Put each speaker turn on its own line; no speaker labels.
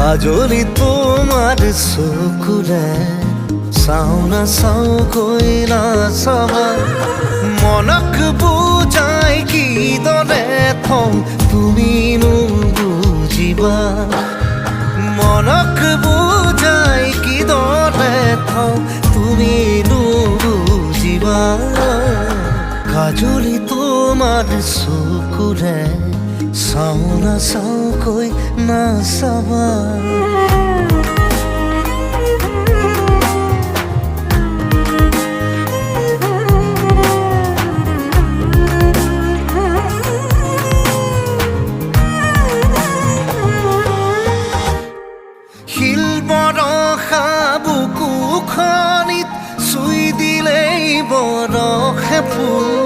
কাজলি তোমাৰ চকুৰে চাওঁ নাচাওঁকৈ নাচাবা মনক বুজাই কিদৰে থওঁ তুমিনো বুজিবা মনক বুজাই কিদৰে থওঁ তুমিনো বুজিবা কাজলি তোমাৰ চকুৰে চাওঁ নাচাওঁকৈ নাচাবা শিল বৰষা বুকুখনিত চুই দিলেই বৰষে ফুল